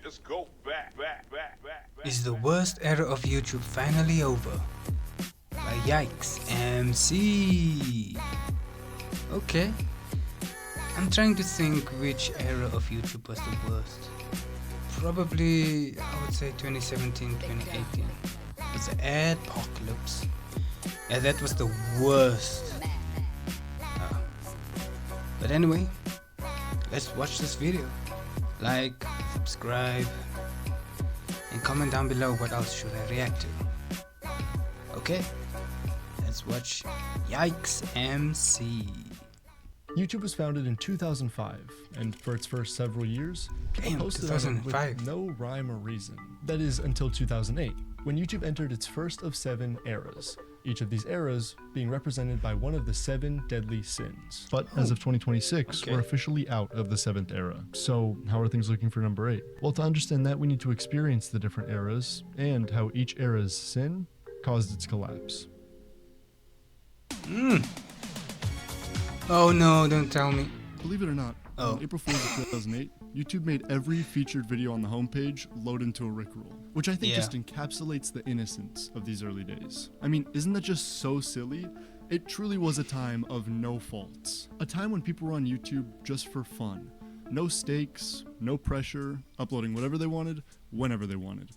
Let's go back. Is the worst era of YouTube finally over? By Yikes MC. Okay. I'm trying to think which era of YouTube was the worst. Probably, I would say 2017, 2018. It's the apocalypse. Yeah, that was the worst. But anyway, let's watch this video. Like, subscribe, and comment down below what else should I react to. Okay, let's watch Yikes MC. YouTube was founded in 2005, and for its first several years, people posted on it with no rhyme or reason. That is, until 2008, when YouTube entered its first of 7 eras, each of these eras being represented by one of the 7 deadly sins. But as of 2026, we're officially out of the 7th era. So how are things looking for number 8? Well, to understand that, we need to experience the different eras, and how each era's sin caused its collapse. Oh no, don't tell me. Believe it or not, on April 4th of 2008, YouTube made every featured video on the homepage load into a Rickroll, which I think just encapsulates the innocence of these early days. I mean, isn't that just so silly? It truly was a time of no faults. A time when people were on YouTube just for fun. No stakes, no pressure, uploading whatever they wanted, whenever they wanted.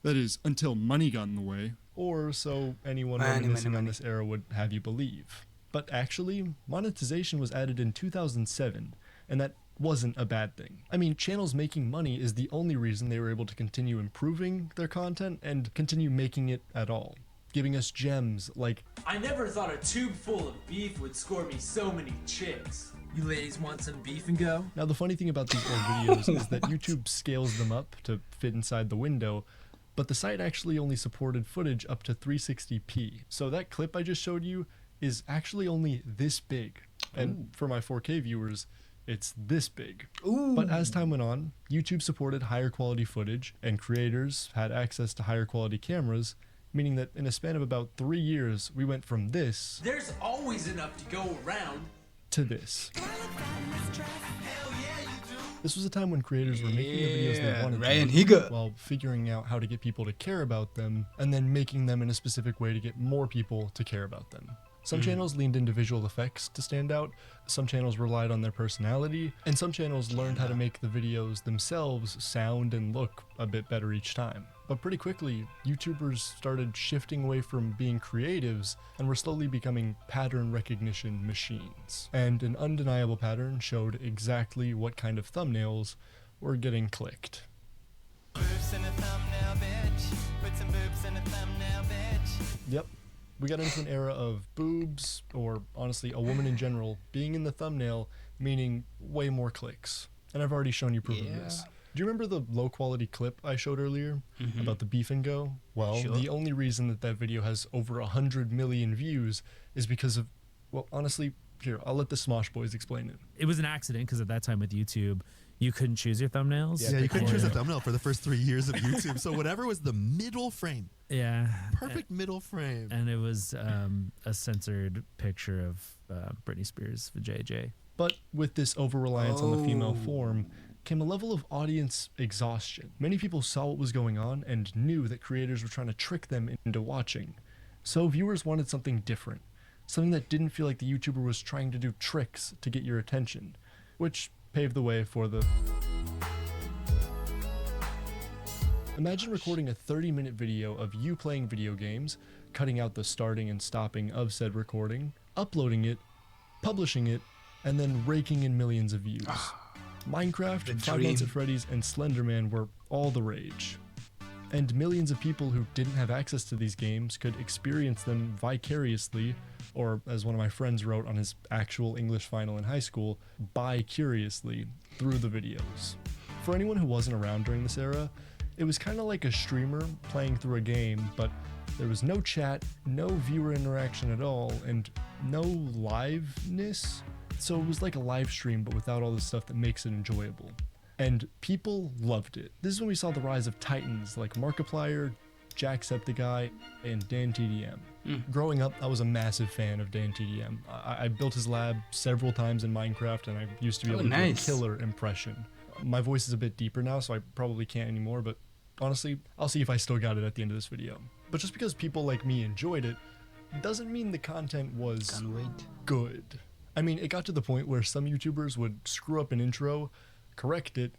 That is, until money got in the way. Or so anyone reminiscing on this era would have you believe. But actually, monetization was added in 2007, and that wasn't a bad thing. I mean, channels making money is the only reason they were able to continue improving their content and continue making it at all, giving us gems like, I never thought a tube full of beef would score me so many chicks. You ladies want some beef and go? Now the funny thing about these old videos is that YouTube scales them up to fit inside the window, but the site actually only supported footage up to 360p. So that clip I just showed you is actually only this big, and for my 4K viewers, it's this big. But as time went on, YouTube supported higher quality footage, and creators had access to higher quality cameras, meaning that in a span of about 3 years, we went from this, there's always enough to go around, to this. This was a time when creators were making the videos they wanted to, while figuring out how to get people to care about them, and then making them in a specific way to get more people to care about them. Some channels leaned into visual effects to stand out, some channels relied on their personality, and some channels learned how to make the videos themselves sound and look a bit better each time. But pretty quickly, YouTubers started shifting away from being creatives and were slowly becoming pattern recognition machines. And an undeniable pattern showed exactly what kind of thumbnails were getting clicked. Boobs in a thumbnail, bitch. Put some boobs in a thumbnail, bitch. Yep. We got into an era of boobs, or honestly, a woman in general, being in the thumbnail, meaning way more clicks. And I've already shown you proof of this. Do you remember the low quality clip I showed earlier about the beef and go? Well, the only reason that that video has over 100 million views is because of, well, honestly, here, I'll let the Smosh Boys explain it. It was an accident because at that time with YouTube, you couldn't choose your thumbnails. Yeah, you couldn't choose a thumbnail for the first 3 years of YouTube. So whatever was the middle frame. Yeah. Perfect middle frame. And it was a censored picture of Britney Spears with JJ. But with this over-reliance on the female form came a level of audience exhaustion. Many people saw what was going on and knew that creators were trying to trick them into watching. So viewers wanted something different. Something that didn't feel like the YouTuber was trying to do tricks to get your attention. Which paved the way for the... Imagine recording a 30-minute video of you playing video games, cutting out the starting and stopping of said recording, uploading it, publishing it, and then raking in millions of views. Minecraft, Five Nights at Freddy's, and Slenderman were all the rage. And millions of people who didn't have access to these games could experience them vicariously, or as one of my friends wrote on his actual English final in high school, bi-curiously, through the videos. For anyone who wasn't around during this era, it was kind of like a streamer playing through a game, but there was no chat, no viewer interaction at all, and no liveness. So it was like a live stream, but without all the stuff that makes it enjoyable. And people loved it. This is when we saw the rise of titans like Markiplier, Jacksepticeye, and DanTDM. Growing up, I was a massive fan of DanTDM. I built his lab several times in Minecraft, and I used to be able to do a killer impression. My voice is a bit deeper now, so I probably can't anymore, but honestly, I'll see if I still got it at the end of this video. But just because people like me enjoyed it, doesn't mean the content was Can't wait. good. I mean, it got to the point where some YouTubers would screw up an intro, correct it,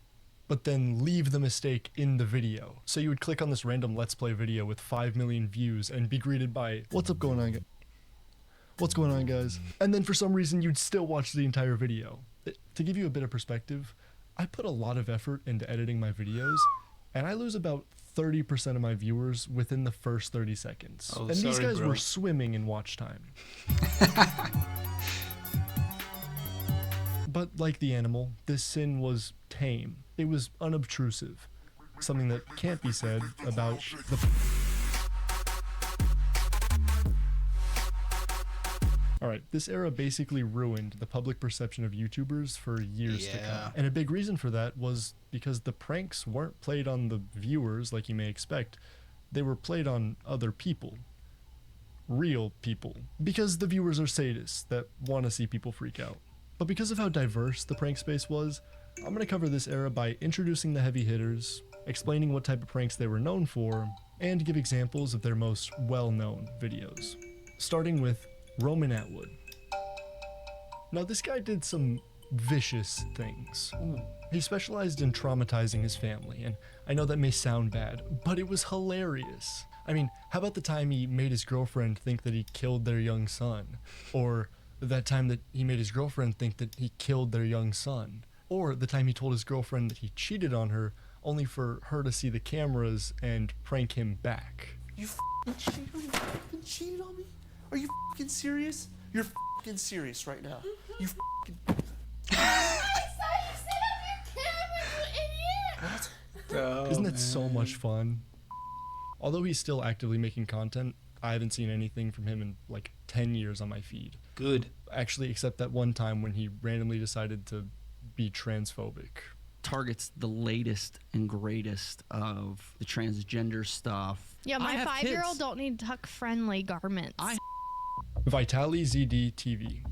but then leave the mistake in the video. So you would click on this random Let's Play video with 5 million views and be greeted by, "What's up going on, what's going on, guys?" And then for some reason, you'd still watch the entire video. To give you a bit of perspective, I put a lot of effort into editing my videos, and I lose about 30% of my viewers within the first 30 seconds. Oh, and these sorry, guys bro. were swimming in watch time. But like the animal, this sin was tame. It was unobtrusive. Something that can't be said about the... Alright, this era basically ruined the public perception of YouTubers for years to come. And a big reason for that was because the pranks weren't played on the viewers like you may expect. They were played on other people. Real people. Because the viewers are sadists that want to see people freak out. But because of how diverse the prank space was, I'm going to cover this era by introducing the heavy hitters, explaining what type of pranks they were known for, and give examples of their most well-known videos. Starting with Roman Atwood. Now this guy did some vicious things. He specialized in traumatizing his family, and I know that may sound bad, but it was hilarious. I mean, how about the time he made his girlfriend think that he killed their young son? Or that time that he made his girlfriend think that he killed their young son? Or the time he told his girlfriend that he cheated on her, only for her to see the cameras and prank him back. You f***ing cheated on me? Are you f***ing serious? You're f***ing serious right now. You f***ing... Isn't that so much fun? Although he's still actively making content, I haven't seen anything from him in like 10 years on my feed. Good. Actually, except that one time when he randomly decided to be transphobic. Targets the latest and greatest of the transgender stuff. Yeah, my 5-year-old don't need tuck-friendly garments. Vitali ZD TV.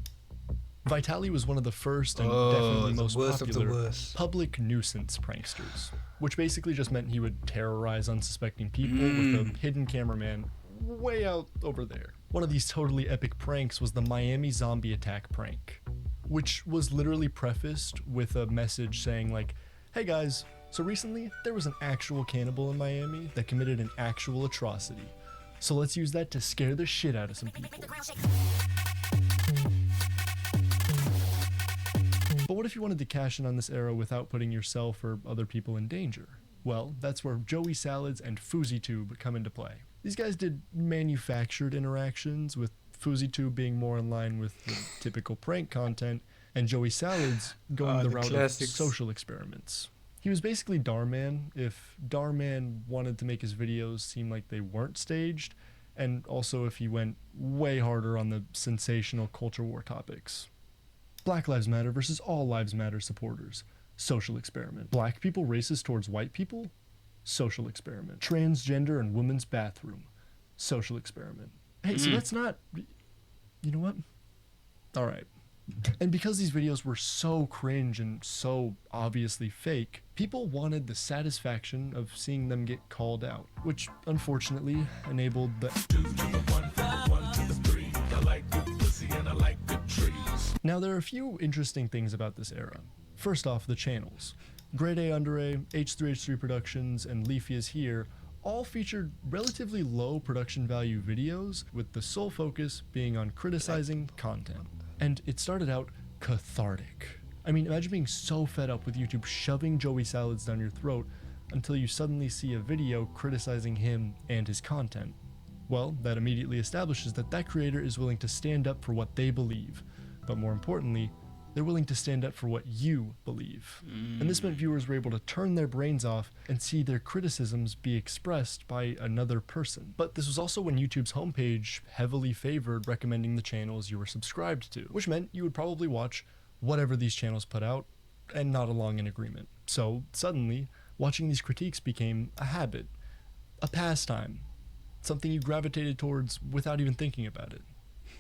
Vitali was one of the first and definitely most popular public nuisance pranksters, which basically just meant he would terrorize unsuspecting people with a hidden cameraman way out over there. One of these totally epic pranks was the Miami zombie attack prank, which was literally prefaced with a message saying like, "Hey guys, so recently there was an actual cannibal in Miami that committed an actual atrocity. So let's use that to scare the shit out of some people." But what if you wanted to cash in on this era without putting yourself or other people in danger? Well, that's where Joey Salads and FouseyTube come into play. These guys did manufactured interactions, with FouseyTube being more in line with the typical prank content, and Joey Salads going the route classics. of social experiments. He was basically Darman if Darman wanted to make his videos seem like they weren't staged, and also if he went way harder on the sensational culture war topics. Black Lives Matter versus All Lives Matter supporters. Social experiment. Black people racist towards white people? Social experiment. Transgender and women's bathroom. Social experiment. Hey, so that's not... You know what? Alright. And because these videos were so cringe and so obviously fake, people wanted the satisfaction of seeing them get called out, which unfortunately enabled the... Now there are a few interesting things about this era. First off, the channels. Grade A Under A, H3H3 Productions, and Leafy Is Here all featured relatively low production value videos, with the sole focus being on criticizing content. And it started out cathartic. I mean, imagine being so fed up with YouTube shoving Joey Salads down your throat until you suddenly see a video criticizing him and his content. Well, that immediately establishes that that creator is willing to stand up for what they believe, but more importantly, they're willing to stand up for what you believe. And this meant viewers were able to turn their brains off and see their criticisms be expressed by another person. But this was also when YouTube's homepage heavily favored recommending the channels you were subscribed to, which meant you would probably watch whatever these channels put out and nod along in agreement. So suddenly, watching these critiques became a habit, a pastime, something you gravitated towards without even thinking about it.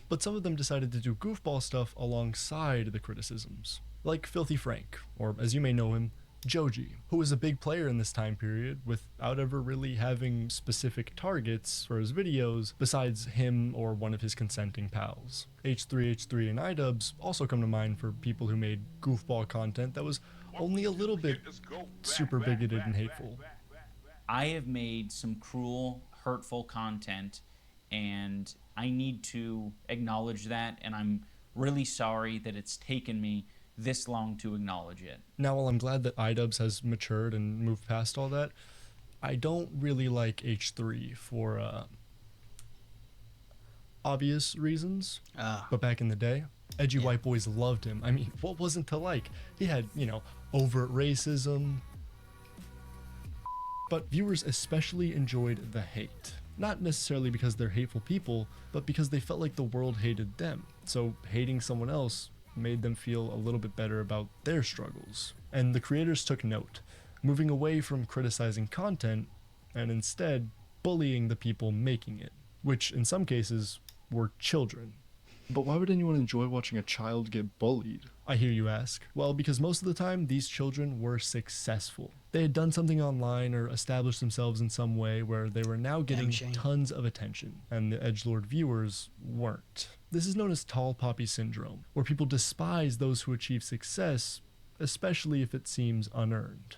But some of them decided to do goofball stuff alongside the criticisms, like Filthy Frank, or as you may know him, Joji, who was a big player in this time period without ever really having specific targets for his videos besides him or one of his consenting pals. H3H3 and iDubbbz also come to mind for people who made goofball content that was only a little bit super bigoted and hateful. I have made some cruel, hurtful content, and I need to acknowledge that, and I'm really sorry that it's taken me this long to acknowledge it. Now, while I'm glad that iDubbbz has matured and moved past all that, I don't really like H3 for obvious reasons. But back in the day, edgy white boys loved him. I mean, what wasn't to like? He had, you know, overt racism. But viewers especially enjoyed the hate. Not necessarily because they're hateful people, but because they felt like the world hated them. So hating someone else made them feel a little bit better about their struggles. And the creators took note, moving away from criticizing content and instead bullying the people making it, which in some cases were children. But why would anyone enjoy watching a child get bullied? I hear you ask. Well, because most of the time these children were successful. They had done something online or established themselves in some way where they were now getting tons of attention, and the edgelord viewers weren't. This is known as tall poppy syndrome, where people despise those who achieve success, especially if it seems unearned.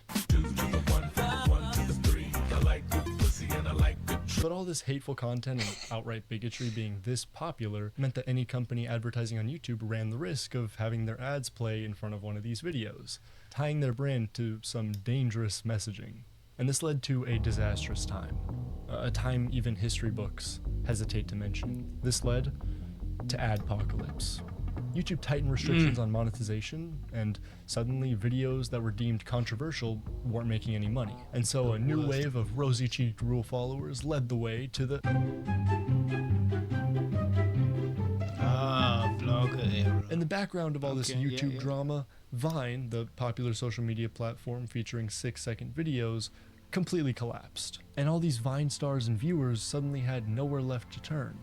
But all this hateful content and outright bigotry being this popular meant that any company advertising on YouTube ran the risk of having their ads play in front of one of these videos, tying their brand to some dangerous messaging. And this led to a disastrous time, a time even history books hesitate to mention. This led to adpocalypse. YouTube tightened restrictions on monetization, and suddenly videos that were deemed controversial weren't making any money. And so a new wave of rosy-cheeked rule followers led the way to the vlogger era. In the background of all this YouTube drama, Vine, the popular social media platform featuring 6-second videos, completely collapsed. And all these Vine stars and viewers suddenly had nowhere left to turn.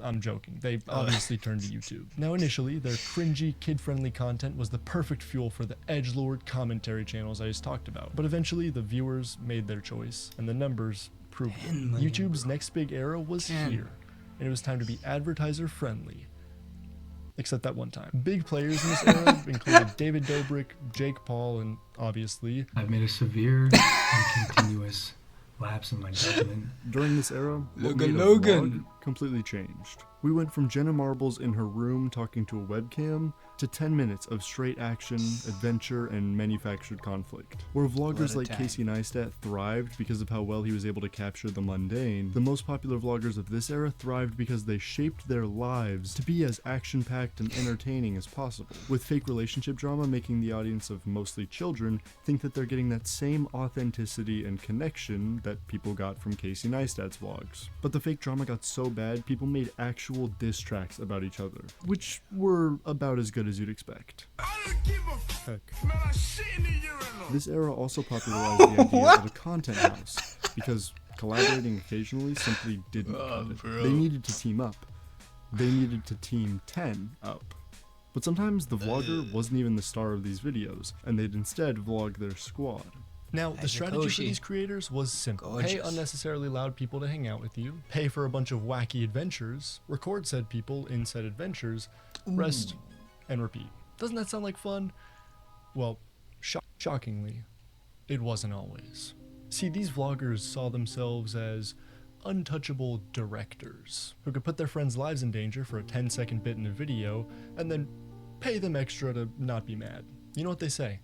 I'm joking. They obviously turned to YouTube. Now initially, their cringy, kid-friendly content was the perfect fuel for the edgelord commentary channels I just talked about. But eventually, the viewers made their choice, and the numbers proved it. YouTube's next big era was here, and it was time to be advertiser-friendly. Except that one time. Big players in this era included David Dobrik, Jake Paul, and obviously... I've made a severe and continuous lapse in my judgment. During this era, what Logan made a vlog completely changed. We went from Jenna Marbles in her room talking to a webcam to 10 minutes of straight action, adventure, and manufactured conflict. Where vloggers like Casey Neistat thrived because of how well he was able to capture the mundane, the most popular vloggers of this era thrived because they shaped their lives to be as action-packed and entertaining as possible, with fake relationship drama making the audience of mostly children think that they're getting that same authenticity and connection that people got from Casey Neistat's vlogs. But the fake drama got so bad, people made actual diss tracks about each other, which were about as good as you'd expect. Heck. This era also popularized the idea of a content house, because collaborating occasionally simply didn't cut it. They needed to team up. They needed to team 10 up. But sometimes the vlogger wasn't even the star of these videos, and they'd instead vlog their squad. Now, the strategy for these creators was simple. Pay unnecessarily loud people to hang out with you, pay for a bunch of wacky adventures, record said people in said adventures, rest, and repeat. Doesn't that sound like fun? Well, shockingly, it wasn't always. See, these vloggers saw themselves as untouchable directors who could put their friends' lives in danger for a 10-second bit in a video and then pay them extra to not be mad. You know what they say?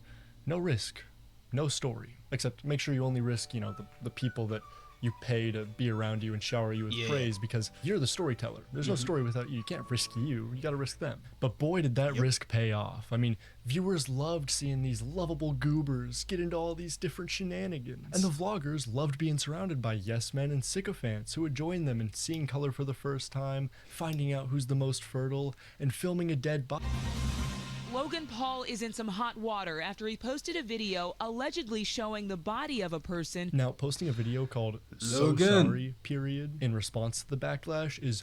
No risk, no story. Except make sure you only risk, you know, the people that you pay to be around you and shower you with praise, because you're the storyteller. There's no story without you. You can't risk you gotta risk them. But boy, did that risk pay off. I mean, viewers loved seeing these lovable goobers get into all these different shenanigans. And the vloggers loved being surrounded by yes men and sycophants who would join them in seeing color for the first time, finding out who's the most fertile, and filming a dead body. Logan Paul is in some hot water after he posted a video allegedly showing the body of a person. Now, posting a video called "So Sorry" in response to the backlash is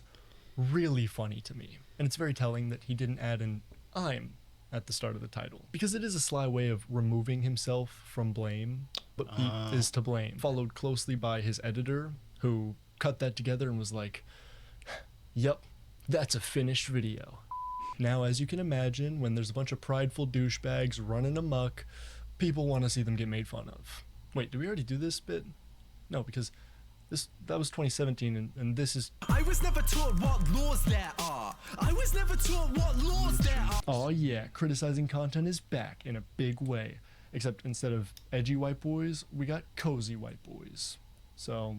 really funny to me. And it's very telling that he didn't add an "I'm at the start of the title, because it is a sly way of removing himself from blame, but Beef is to blame, followed closely by his editor, who cut that together and was like, yep, that's a finished video. Now, as you can imagine, when there's a bunch of prideful douchebags running amok, people want to see them get made fun of. Wait, did we already do this bit? No, because that was 2017, and this is... I was never taught what laws there are. I was never taught what laws there are. Oh yeah, criticizing content is back in a big way. Except instead of edgy white boys, we got cozy white boys. So...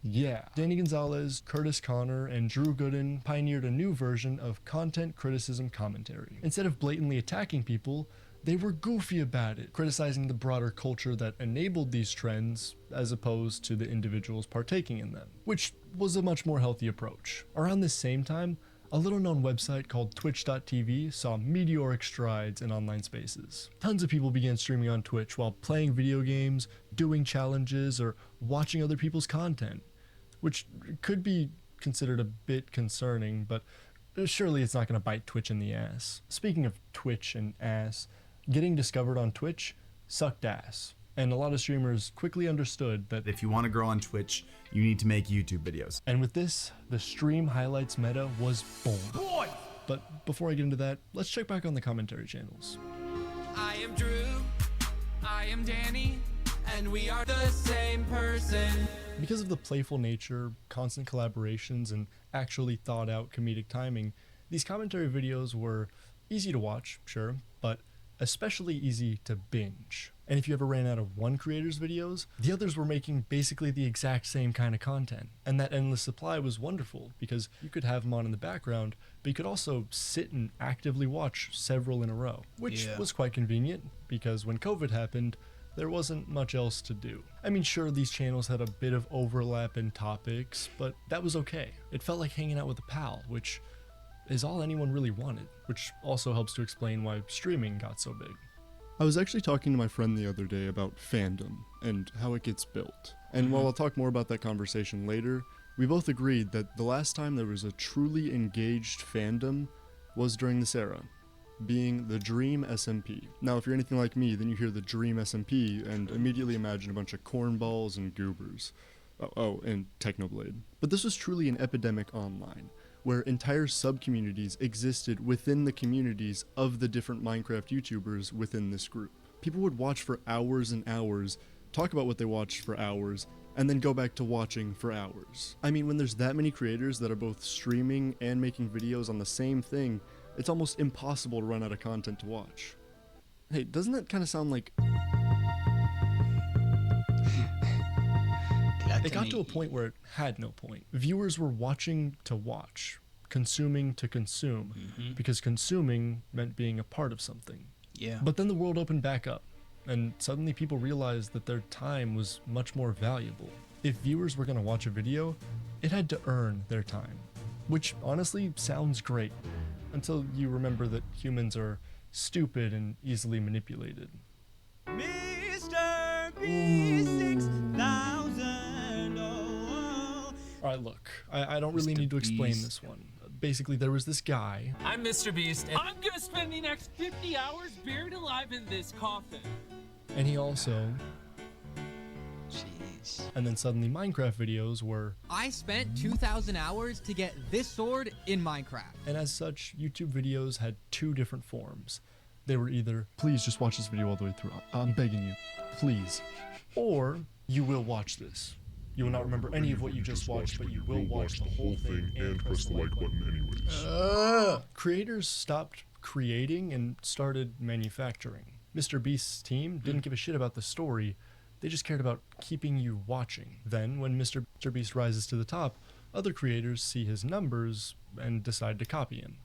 yeah. Danny Gonzalez, Curtis Connor, and Drew Gooden pioneered a new version of content criticism commentary. Instead of blatantly attacking people, they were goofy about it, criticizing the broader culture that enabled these trends as opposed to the individuals partaking in them, which was a much more healthy approach. Around this same time, a little-known website called Twitch.tv saw meteoric strides in online spaces. Tons of people began streaming on Twitch while playing video games, doing challenges, or watching other people's content, which could be considered a bit concerning, but surely it's not going to bite Twitch in the ass. Speaking of Twitch and ass, getting discovered on Twitch sucked ass, and a lot of streamers quickly understood that if you want to grow on Twitch, you need to make YouTube videos. And with this, the stream highlights meta was born. Boy! But before I get into that, let's check back on the commentary channels. I am Drew. I am Danny. And we are the same person. Because of the playful nature, constant collaborations, and actually thought out comedic timing, these commentary videos were easy to watch, sure, but especially easy to binge. And if you ever ran out of one creator's videos, the others were making basically the exact same kind of content. And that endless supply was wonderful because you could have them on in the background, but you could also sit and actively watch several in a row, which was quite convenient because when COVID happened, there wasn't much else to do. I mean, sure, these channels had a bit of overlap in topics, but that was okay. It felt like hanging out with a pal, which is all anyone really wanted, which also helps to explain why streaming got so big. I was actually talking to my friend the other day about fandom and how it gets built. And while I'll talk more about that conversation later, we both agreed that the last time there was a truly engaged fandom was during this era, being the Dream SMP. Now, if you're anything like me, then you hear the Dream SMP and immediately imagine a bunch of cornballs and goobers. Oh, and Technoblade. But this was truly an epidemic online, where entire sub-communities existed within the communities of the different Minecraft YouTubers within this group. People would watch for hours and hours, talk about what they watched for hours, and then go back to watching for hours. I mean, when there's that many creators that are both streaming and making videos on the same thing, it's almost impossible to run out of content to watch. Hey, doesn't that kind of sound like... It got to a point where it had no point. Viewers were watching to watch, consuming to consume, because consuming meant being a part of something. Yeah. But then the world opened back up, and suddenly people realized that their time was much more valuable. If viewers were going to watch a video, it had to earn their time, which honestly sounds great, until you remember that humans are stupid and easily manipulated. Mr. B6000. Alright, look, I don't really need to explain this one. Basically, there was this guy. I'm Mr. Beast, and I'm gonna spend the next 50 hours buried alive in this coffin. And he also... Jeez. And then suddenly Minecraft videos were... I spent 2,000 hours to get this sword in Minecraft. And as such, YouTube videos had two different forms. They were either, please just watch this video all the way through. I'm begging you, please. Or, you will watch this. You will not remember any of what you just watched, but you will watch the whole thing and press the like button anyways. Creators stopped creating and started manufacturing. Mr. Beast's team didn't give a shit about the story, they just cared about keeping you watching. Then, when Mr. Beast rises to the top, other creators see his numbers and decide to copy him.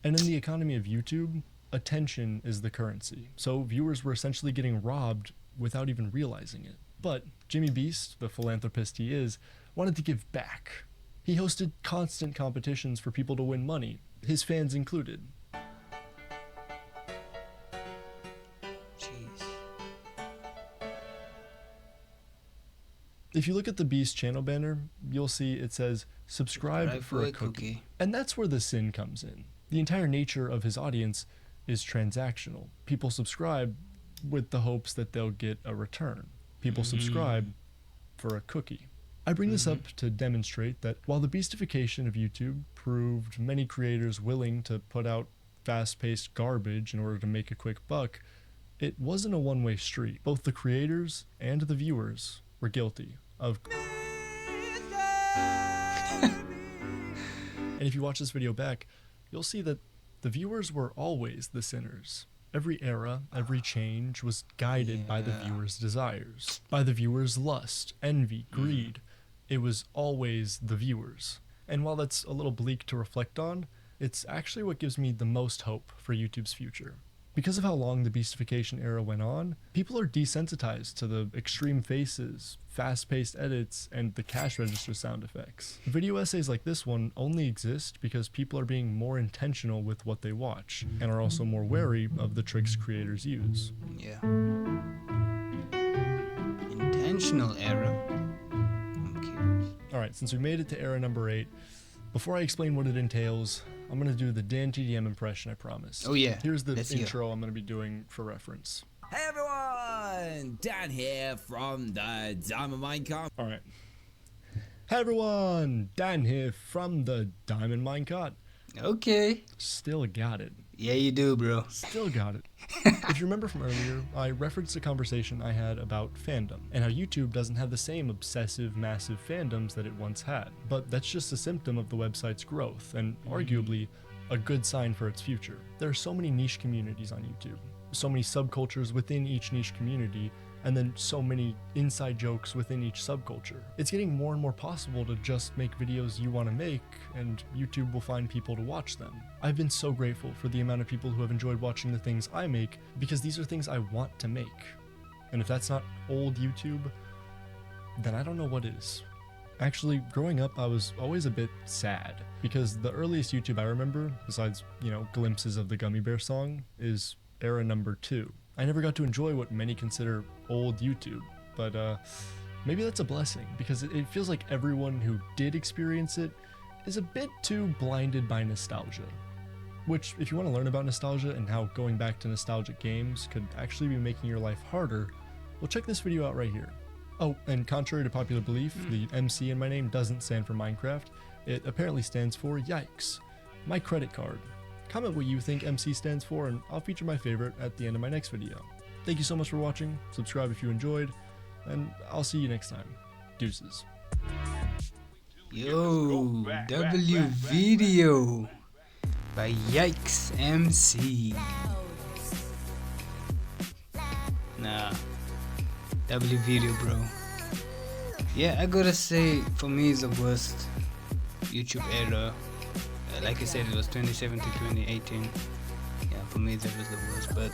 And in the economy of YouTube, attention is the currency, so viewers were essentially getting robbed without even realizing it. But Jimmy Beast, the philanthropist he is, wanted to give back. He hosted constant competitions for people to win money, his fans included. Jeez. If you look at the Beast channel banner, you'll see it says, subscribe for a cookie. And that's where the sin comes in. The entire nature of his audience is transactional. People subscribe with the hopes that they'll get a return. People subscribe for a cookie. I bring this up to demonstrate that while the beastification of YouTube proved many creators willing to put out fast-paced garbage in order to make a quick buck, it wasn't a one-way street. Both the creators and the viewers were guilty of... And if you watch this video back, you'll see that the viewers were always the sinners. Every era, every change was guided by the viewer's desires, by the viewer's lust, envy, greed. It was always the viewers. And while that's a little bleak to reflect on, it's actually what gives me the most hope for YouTube's future. Because of how long the beastification era went on, people are desensitized to the extreme faces, fast-paced edits, and the cash register sound effects. Video essays like this one only exist because people are being more intentional with what they watch, and are also more wary of the tricks creators use. Yeah. Intentional era. Alright, since we made it to era number 8, before I explain what it entails, I'm going to do the Dan TDM impression I promised. Oh yeah. Here's the intro I'm going to be doing for reference. Hey everyone! Dan here from the Diamond Minecart. Alright. Hey everyone! Dan here from the Diamond Minecart. Okay. Still got it. Yeah, you do, bro. Still got it. If you remember from earlier, I referenced a conversation I had about fandom, and how YouTube doesn't have the same obsessive, massive fandoms that it once had. But that's just a symptom of the website's growth, and arguably a good sign for its future. There are so many niche communities on YouTube, so many subcultures within each niche community, and then so many inside jokes within each subculture. It's getting more and more possible to just make videos you want to make, and YouTube will find people to watch them. I've been so grateful for the amount of people who have enjoyed watching the things I make, because these are things I want to make. And if that's not old YouTube, then I don't know what is. Actually, growing up, I was always a bit sad, because the earliest YouTube I remember, besides, glimpses of the Gummy Bear song, is era number 2. I never got to enjoy what many consider old YouTube, but maybe that's a blessing, because it feels like everyone who did experience it is a bit too blinded by nostalgia. Which, if you want to learn about nostalgia and how going back to nostalgic games could actually be making your life harder, well, check this video out right here. Oh, and contrary to popular belief, the MC in my name doesn't stand for Minecraft. It apparently stands for Yikes, my credit card. Comment what you think MC stands for, and I'll feature my favorite at the end of my next video. Thank you so much for watching, subscribe if you enjoyed, and I'll see you next time. Deuces. Yo, W video by Yikes MC. Nah, W video, bro. Yeah, I gotta say, for me, it's the worst YouTube era. Like I said, it was 2017 to 2018. Yeah, for me that was the worst. But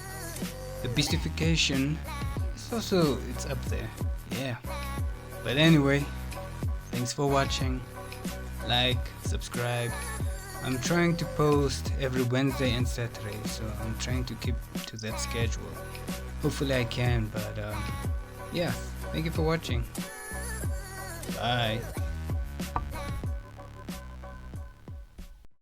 the beastification, it's up there. Yeah. But anyway, thanks for watching. Like, subscribe. I'm trying to post every Wednesday and Saturday, so I'm trying to keep to that schedule. Hopefully I can, but yeah. Thank you for watching. Bye.